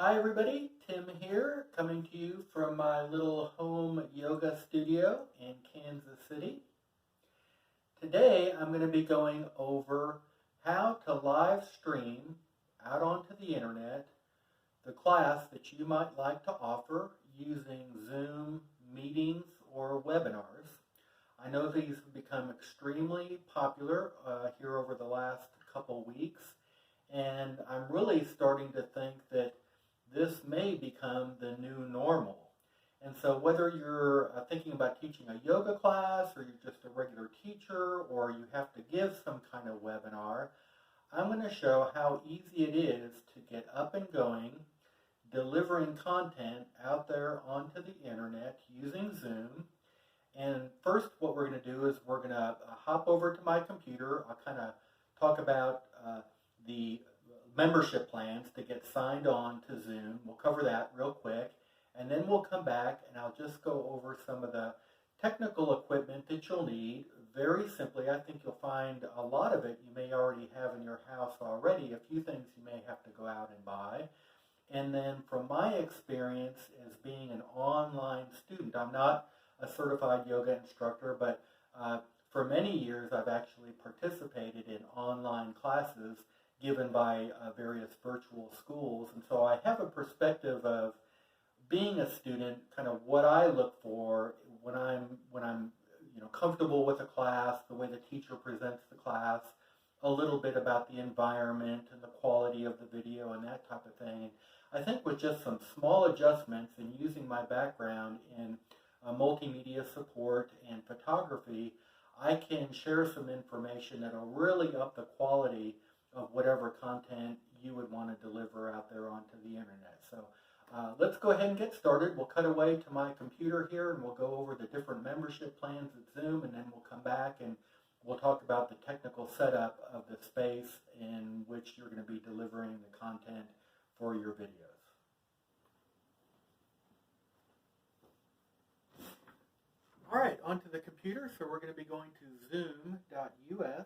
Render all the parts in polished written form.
Hi everybody, Tim here, coming to you from my little home yoga studio in Kansas City. Today I'm going to be going over how to live stream out onto the internet the class that you might like to offer using Zoom meetings or webinars. I know these have become extremely popular here over the last couple weeks, and I'm really starting to think that this may become the new normal. And so whether you're thinking about teaching a yoga class or you're just a regular teacher or you have to give some kind of webinar, I'm going to show how easy it is to get up and going, delivering content out there onto the internet using Zoom. And first what we're going to do is we're going to hop over to my computer. I'll kind of talk about the membership plans to get signed on to Zoom. We'll cover that real quick. And then we'll come back and I'll just go over some of the technical equipment that you'll need. Very simply, I think you'll find a lot of it you may already have in your house already. A few things you may have to go out and buy. And then from my experience as being an online student, I'm not a certified yoga instructor, but for many years I've actually participated in online classes given by various virtual schools. And so I have a perspective of being a student, kind of what I look for when I'm comfortable with a class, the way the teacher presents the class, a little bit about the environment and the quality of the video and that type of thing. I think with just some small adjustments and using my background in multimedia support and photography, I can share some information that will really up the quality of whatever content you would want to deliver out there onto the internet. So let's go ahead and get started. We'll cut away to my computer here and we'll go over the different membership plans at Zoom, and then we'll come back and we'll talk about the technical setup of the space in which you're going to be delivering the content for your videos. All right, onto the computer. So we're going to be going to zoom.us.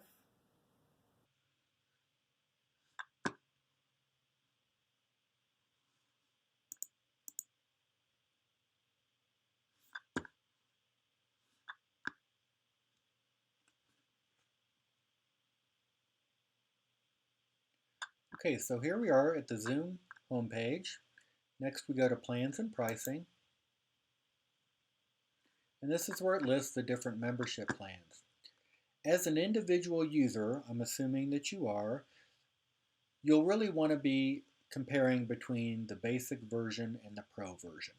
Okay, so here we are at the Zoom homepage. Next we go to Plans and Pricing. And this is where it lists the different membership plans. As an individual user, I'm assuming that you are, you'll really want to be comparing between the basic version and the pro version.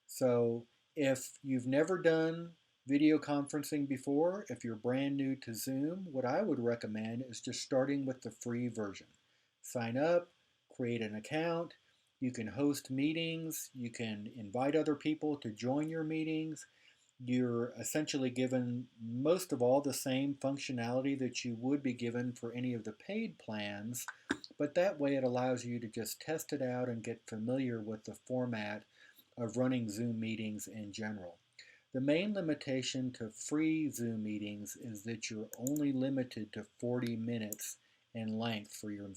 So if you've never done video conferencing before, if you're brand new to Zoom, what I would recommend is just starting with the free version. Sign up, create an account, you can host meetings, you can invite other people to join your meetings. You're essentially given most of all the same functionality that you would be given for any of the paid plans, but that way it allows you to just test it out and get familiar with the format of running Zoom meetings in general. The main limitation to free Zoom meetings is that you're only limited to 40 minutes in length for your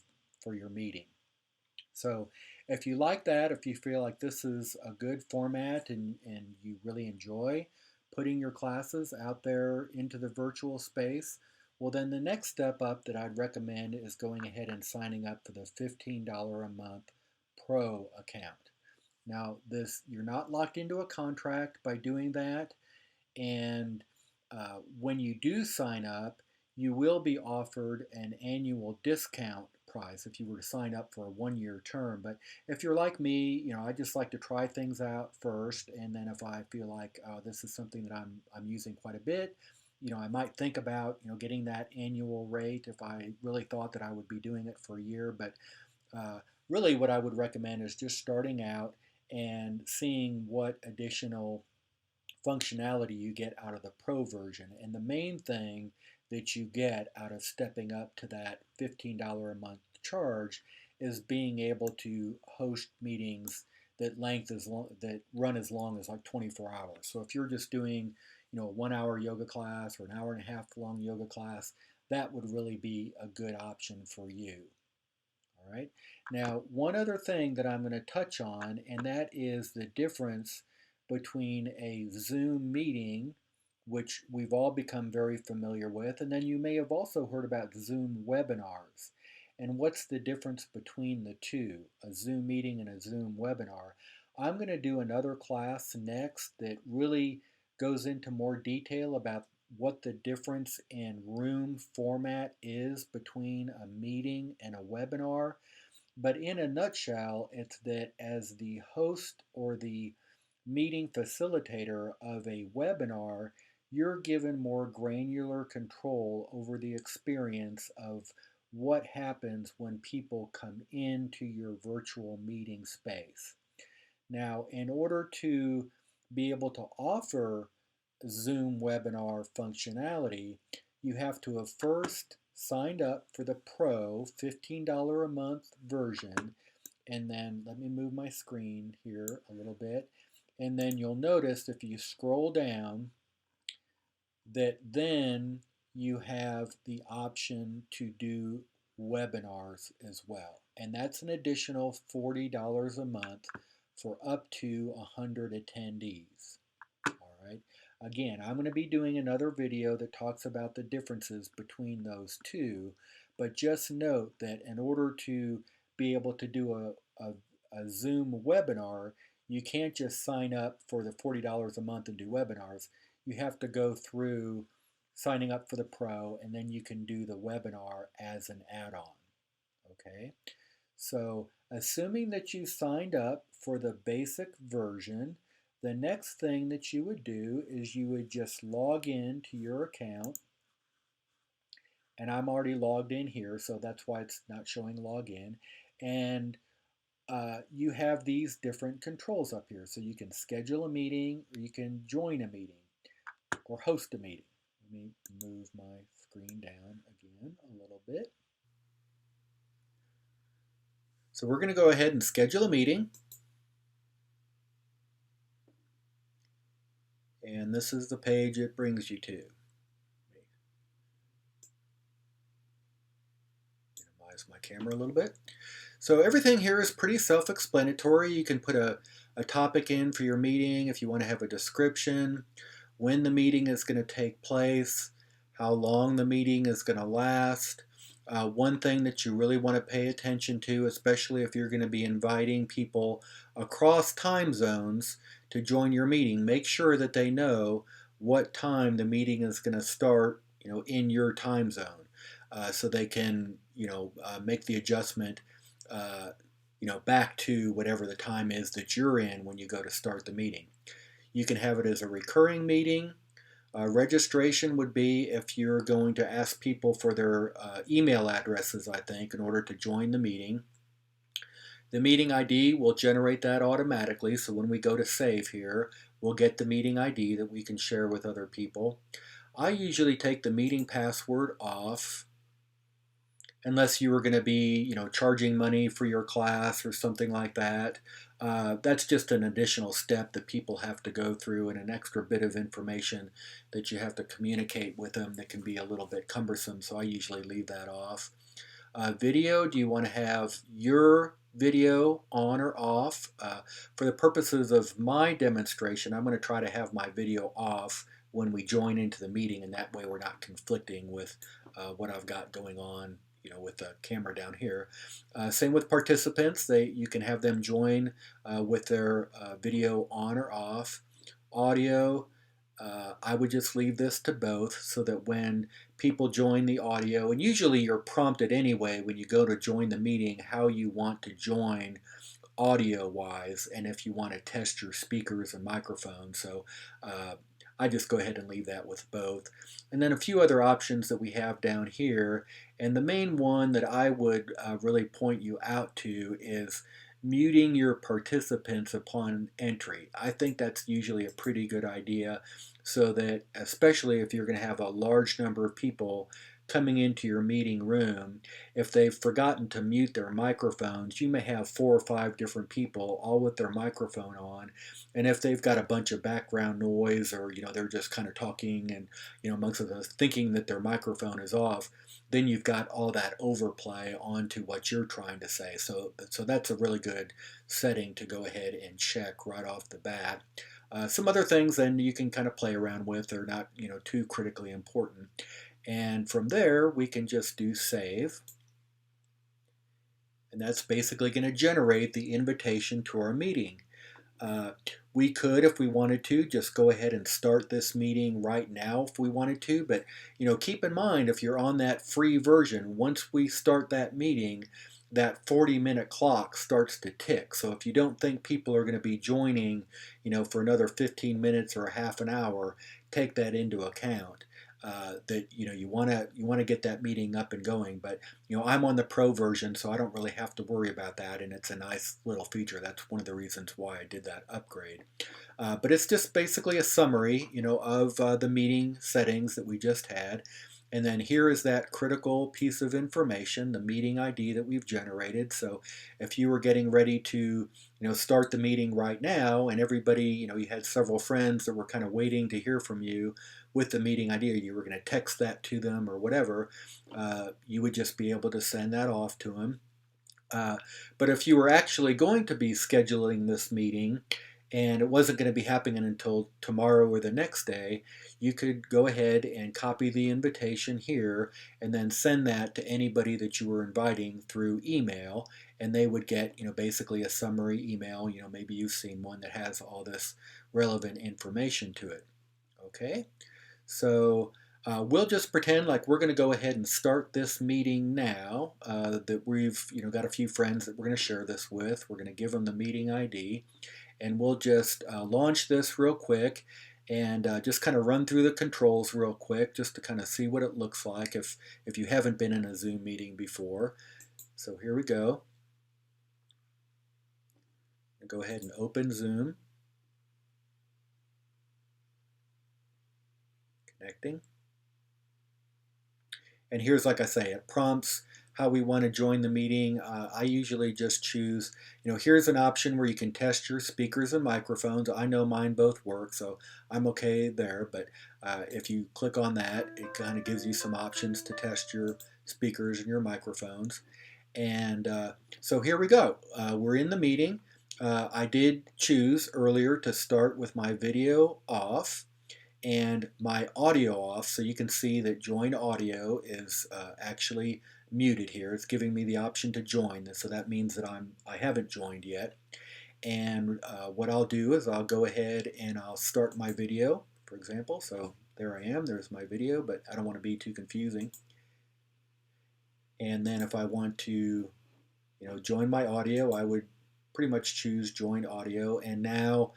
meeting. So if you like that, if you feel like this is a good format and you really enjoy putting your classes out there into the virtual space, well then the next step up that I'd recommend is going ahead and signing up for the $15 a month Pro account. Now you're not locked into a contract by doing that, and when you do sign up, you will be offered an annual discount price if you were to sign up for a one-year term. But if you're like me, I just like to try things out first, and then if I feel like this is something that I'm using quite a bit, I might think about getting that annual rate if I really thought that I would be doing it for a year. But really what I would recommend is just starting out and seeing what additional functionality you get out of the Pro version. And the main thing that you get out of stepping up to that $15 a month charge is being able to host meetings that run as long as like 24 hours. So if you're just doing, a 1 hour yoga class or an hour and a half long yoga class, that would really be a good option for you. All All right. Now, one other thing that I'm going to touch on, and that is the difference between a Zoom meeting, which we've all become very familiar with, and then you may have also heard about Zoom webinars. And what's the difference between the two, a Zoom meeting and a Zoom webinar? I'm going to do another class next that really goes into more detail about what the difference in room format is between a meeting and a webinar. But in a nutshell, it's that as the host or the meeting facilitator of a webinar, you're given more granular control over the experience of what happens when people come into your virtual meeting space. Now, in order to be able to offer Zoom webinar functionality, you have to have first signed up for the Pro $15 a month version. And then let me move my screen here a little bit. And then you'll notice if you scroll down that then you have the option to do webinars as well. And that's an additional $40 a month for up to 100 attendees. All right. Again, I'm going to be doing another video that talks about the differences between those two, but just note that in order to be able to do a Zoom webinar, you can't just sign up for the $40 a month and do webinars. You have to go through signing up for the Pro, and then you can do the webinar as an add-on. Okay. So assuming that you signed up for the basic version, the next thing that you would do is you would just log in to your account. And I'm already logged in here, so that's why it's not showing login. And you have these different controls up here. So you can schedule a meeting, or you can join a meeting, or host a meeting. Let me move my screen down again a little bit. So we're going to go ahead and schedule a meeting. And this is the page it brings you to. Minimize my camera a little bit. So everything here is pretty self-explanatory. You can put a topic in for your meeting if you want to have a description, when the meeting is going to take place, how long the meeting is going to last. One thing that you really want to pay attention to, especially if you're going to be inviting people across time zones to join your meeting, make sure that they know what time the meeting is going to start, in your time zone, so they can, make the adjustment, back to whatever the time is that you're in when you go to start the meeting. You can have it as a recurring meeting. Registration would be if you're going to ask people for their email addresses, I think, in order to join the meeting. The meeting ID will generate that automatically, so when we go to save here, we'll get the meeting ID that we can share with other people. I usually take the meeting password off unless you were going to be, charging money for your class or something like that. That's just an additional step that people have to go through and an extra bit of information that you have to communicate with them that can be a little bit cumbersome, so I usually leave that off. Video, do you want to have your video on or off? For the purposes of my demonstration, I'm going to try to have my video off when we join into the meeting, and that way we're not conflicting with what I've got going on, with the camera down here. Same with participants. You can have them join with their video on or off. Audio, I would just leave this to both so that when people join the audio, and usually you're prompted anyway when you go to join the meeting how you want to join audio wise and if you want to test your speakers and microphones. So I just go ahead and leave that with both. And then a few other options that we have down here. And the main one that I would really point you out to is muting your participants upon entry. I think that's usually a pretty good idea, so that especially if you're going to have a large number of people coming into your meeting room, if they've forgotten to mute their microphones, you may have 4 or 5 different people all with their microphone on. And if they've got a bunch of background noise, or they're just kind of talking and amongst us thinking that their microphone is off, then you've got all that overplay onto what you're trying to say. So that's a really good setting to go ahead and check right off the bat. Some other things then you can kind of play around with. They're not, too critically important. And from there, we can just do save. And that's basically going to generate the invitation to our meeting. Uh, we could, if we wanted to, just go ahead and start this meeting right now if we wanted to. But keep in mind, if you're on that free version, once we start that meeting, that 40-minute clock starts to tick. So if you don't think people are going to be joining, for another 15 minutes or a half an hour, take that into account. That you want to get that meeting up and going. But I'm on the pro version, so I don't really have to worry about that, and it's a nice little feature. That's one of the reasons why I did that upgrade. But it's just basically a summary, of the meeting settings that we just had. And then here is that critical piece of information, the meeting ID that we've generated. So if you were getting ready to, start the meeting right now, and everybody, you had several friends that were kind of waiting to hear from you with the meeting ID, or you were going to text that to them or whatever, you would just be able to send that off to them. But if you were actually going to be scheduling this meeting and it wasn't going to be happening until tomorrow or the next day, you could go ahead and copy the invitation here and then send that to anybody that you were inviting through email, and they would get, basically a summary email. Maybe you've seen one that has all this relevant information to it. Okay? So we'll just pretend like we're going to go ahead and start this meeting now. That we've got a few friends that we're going to share this with. We're going to give them the meeting ID, and we'll just launch this real quick and just kind of run through the controls real quick just to kind of see what it looks like if you haven't been in a Zoom meeting before. So here we go. Go ahead and open Zoom. Connecting. And here's, like I say, it prompts how we want to join the meeting. I usually just choose, here's an option where you can test your speakers and microphones. I know mine both work, so I'm okay there. But if you click on that, it kind of gives you some options to test your speakers and your microphones. And so here we go. We're in the meeting. I did choose earlier to start with my video off and my audio off, so you can see that join audio is actually muted here. It's giving me the option to join, so that means that I haven't joined yet. And what I'll do is I'll go ahead and I'll start my video, for example. So there I am, there's my video, but I don't want to be too confusing. And then if I want to join my audio, I would pretty much choose join audio. And now,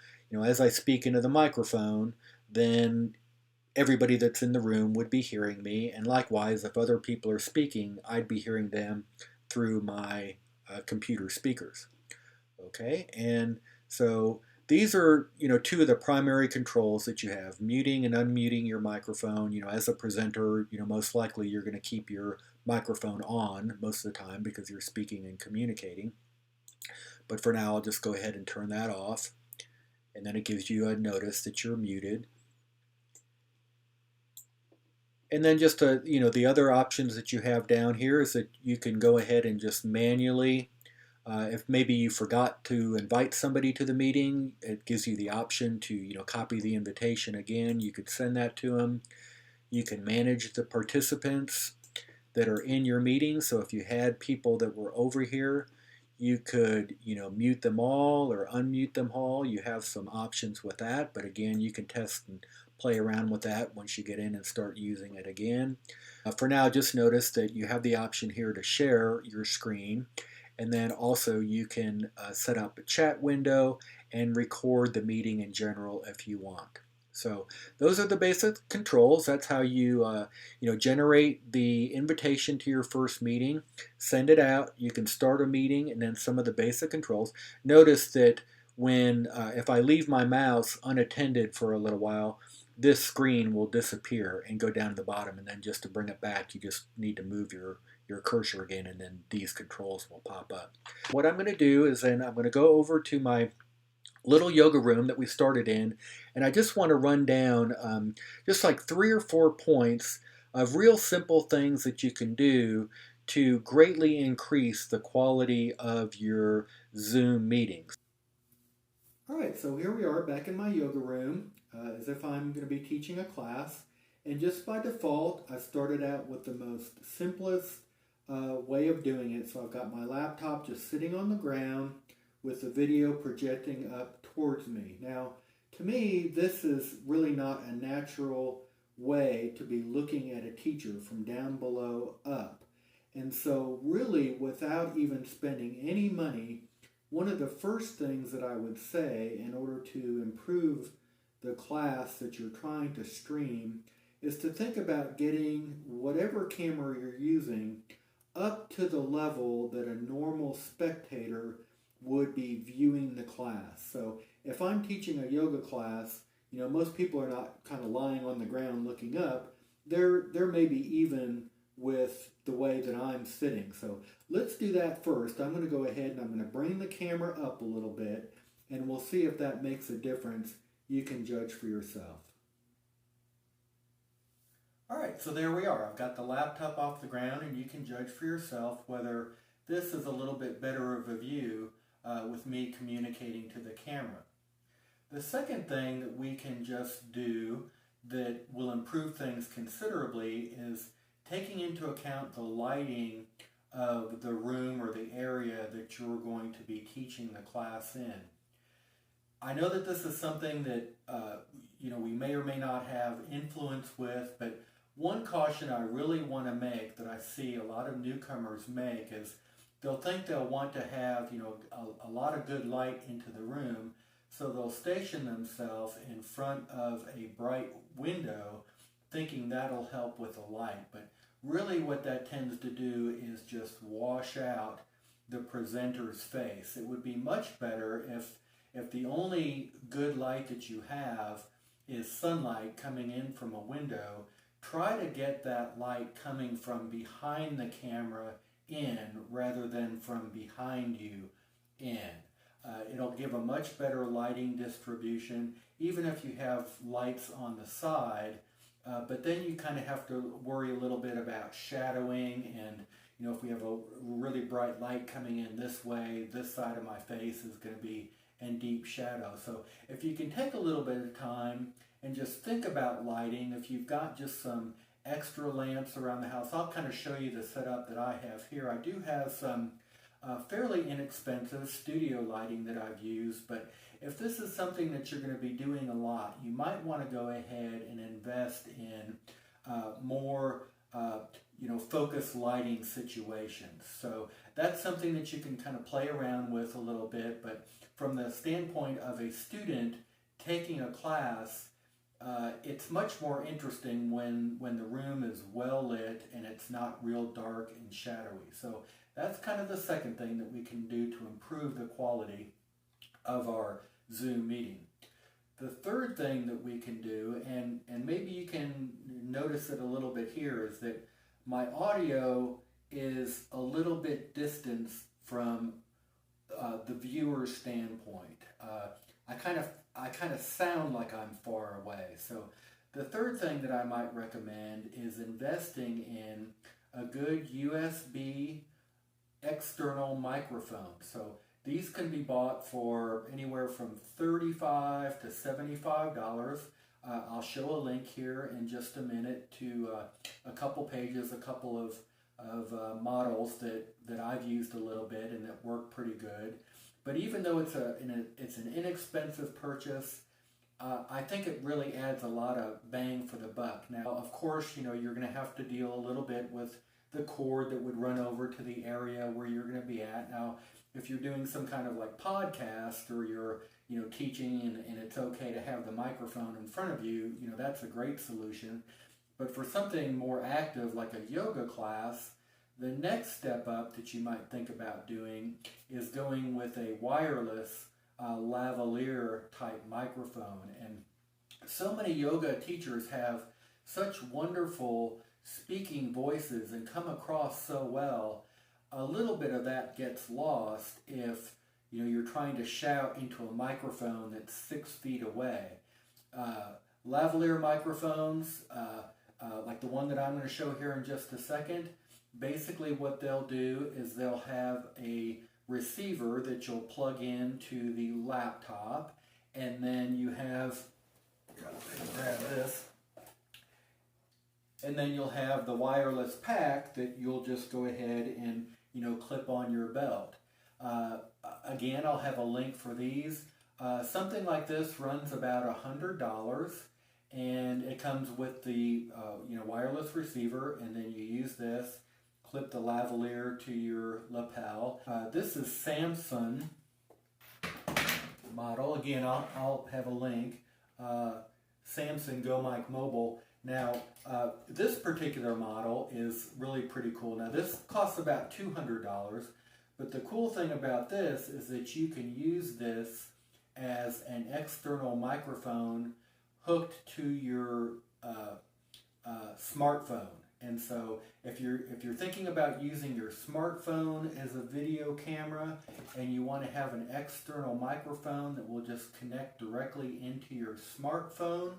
as I speak into the microphone, then everybody that's in the room would be hearing me. And likewise, if other people are speaking, I'd be hearing them through my computer speakers. Okay, and so these are, two of the primary controls that you have: muting and unmuting your microphone. As a presenter, most likely you're going to keep your microphone on most of the time because you're speaking and communicating. But for now, I'll just go ahead and turn that off. And then it gives you a notice that you're muted. And then just the other options that you have down here is that you can go ahead and just manually, if maybe you forgot to invite somebody to the meeting, it gives you the option to copy the invitation again. You could send that to them. You can manage the participants that are in your meeting. So if you had people that were over here, you could mute them all or unmute them all. You have some options with that, but again, you can test and play around with that once you get in and start using it again. For now, just notice that you have the option here to share your screen, and then also you can set up a chat window and record the meeting in general if you want. So those are the basic controls. That's how you generate the invitation to your first meeting, send it out. You can start a meeting, and then some of the basic controls. Notice that when if I leave my mouse unattended for a little while, this screen will disappear and go down to the bottom. And then just to bring it back, you just need to move your cursor again, and then these controls will pop up. What I'm going to do is then I'm going to go over to my little yoga room that we started in, and I just want to run down just like 3 or 4 points of real simple things that you can do to greatly increase the quality of your Zoom meetings. All right, so here we are back in my yoga room, as if I'm going to be teaching a class. And just by default, I started out with the most simplest way of doing it. So I've got my laptop just sitting on the ground with the video projecting up towards me. Now, to me, this is really not a natural way to be looking at a teacher from down below up. And so, really, without even spending any money, one of the first things that I would say in order to improve the class that you're trying to stream is to think about getting whatever camera you're using up to the level that a normal spectator would be viewing the class. So if I'm teaching a yoga class, most people are not kind of lying on the ground looking up. They're maybe even with the way that I'm sitting. So let's do that first. I'm going to go ahead and I'm going to bring the camera up a little bit, and we'll see if that makes a difference. You can judge for yourself. All right, so there we are. I've got the laptop off the ground, and you can judge for yourself whether this is a little bit better of a view with me communicating to the camera. The second thing that we can just do that will improve things considerably is taking into account the lighting of the room or the area that you're going to be teaching the class in. I know that this is something that we may or may not have influence with, but one caution I really want to make that I see a lot of newcomers make is they'll think they'll want to have a lot of good light into the room, so they'll station themselves in front of a bright window thinking that'll help with the light. But really what that tends to do is just wash out the presenter's face. It would be much better if the only good light that you have is sunlight coming in from a window. Try to get that light coming from behind the camera in rather than from behind you in. It'll give a much better lighting distribution, even if you have lights on the side. But then you kind of have to worry a little bit about shadowing, and if we have a really bright light coming in this way, this side of my face is going to be in deep shadow. So if you can take a little bit of time and just think about lighting, if you've got just some extra lamps around the house, I'll kind of show you the setup that I have here. I do have some fairly inexpensive studio lighting that I've used, but if this is something that you're going to be doing a lot, you might want to go ahead and invest in more focused lighting situations. So that's something that you can kind of play around with a little bit, but from the standpoint of a student taking a class, it's much more interesting when the room is well lit and it's not real dark and shadowy. So that's kind of the second thing that we can do to improve the quality of our Zoom meeting. The third thing that we can do, and maybe you can notice it a little bit here, is that my audio is a little bit distant from the viewer's standpoint. I kind of sound like I'm far away. So the third thing that I might recommend is investing in a good USB external microphone. So these can be bought for anywhere from $35 to $75. I'll show a link here in just a minute to a couple pages, a couple of models that I've used a little bit and that work pretty good. But even though it's an inexpensive purchase, I think it really adds a lot of bang for the buck. Now, of course, you're going to have to deal a little bit with the cord that would run over to the area where you're going to be at. Now, if you're doing some kind of like podcast or you're teaching and it's okay to have the microphone in front of you, that's a great solution. But for something more active like a yoga class, the next step up that you might think about doing is going with a wireless lavalier type microphone. And so many yoga teachers have such wonderful speaking voices and come across so well. A little bit of that gets lost if you're trying to shout into a microphone that's 6 feet away. Lavalier microphones, like the one that I'm going to show here in just a second, basically what they'll do is they'll have a receiver that you'll plug into the laptop, and then you have, grab this, and then you'll have the wireless pack that you'll just go ahead and clip on your belt. Again, I'll have a link for these. Something like this runs about $100, and it comes with the wireless receiver, and then you use this, clip the lavalier to your lapel. This is Samsung model. Again, I'll have a link. Samsung Go Mic Mobile. Now, this particular model is really pretty cool. Now, this costs about $200, but the cool thing about this is that you can use this as an external microphone hooked to your smartphone. And so if you're thinking about using your smartphone as a video camera and you want to have an external microphone that will just connect directly into your smartphone,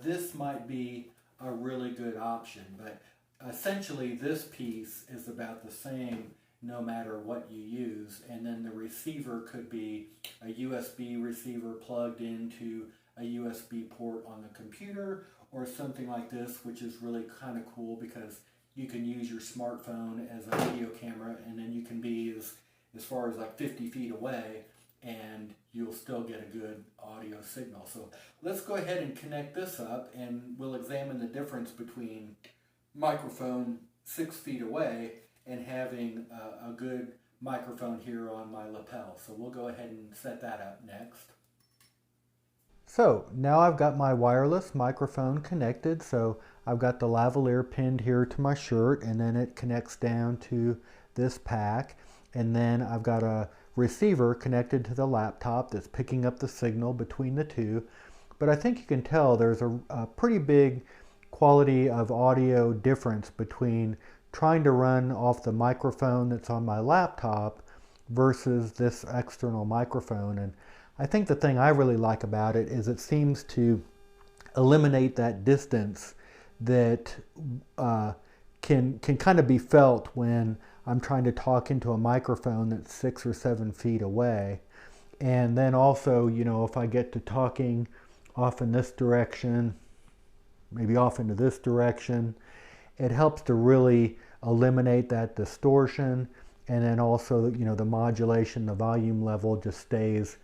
this might be a really good option. But essentially this piece is about the same no matter what you use, and then the receiver could be a USB receiver plugged into a USB port on the computer, or something like this, which is really kind of cool because you can use your smartphone as a video camera, and then you can be as far as like 50 feet away and you'll still get a good audio signal. So let's go ahead and connect this up, and we'll examine the difference between microphone 6 feet away and having a good microphone here on my lapel. So we'll go ahead and set that up next. So now I've got my wireless microphone connected. So I've got the lavalier pinned here to my shirt, and then it connects down to this pack. And then I've got a receiver connected to the laptop that's picking up the signal between the two. But I think you can tell there's a pretty big quality of audio difference between trying to run off the microphone that's on my laptop versus this external microphone. And I think the thing I really like about it is it seems to eliminate that distance that can kind of be felt when I'm trying to talk into a microphone that's 6 or 7 feet away. And then also, if I get to talking off in this direction, maybe off into this direction, it helps to really eliminate that distortion. And then also, the modulation, the volume level just stays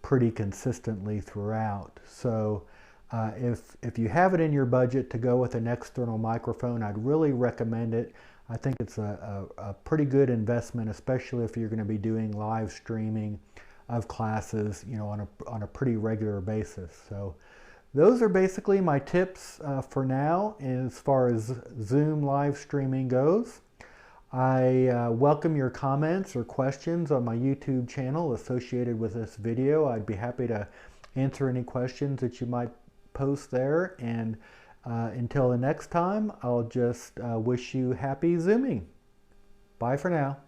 pretty consistently throughout. So if you have it in your budget to go with an external microphone, I'd really recommend it. I think it's a pretty good investment, especially if you're going to be doing live streaming of classes, on a pretty regular basis. So those are basically my tips for now as far as Zoom live streaming goes. I welcome your comments or questions on my YouTube channel associated with this video. I'd be happy to answer any questions that you might post there. And until the next time, I'll just wish you happy Zooming. Bye for now.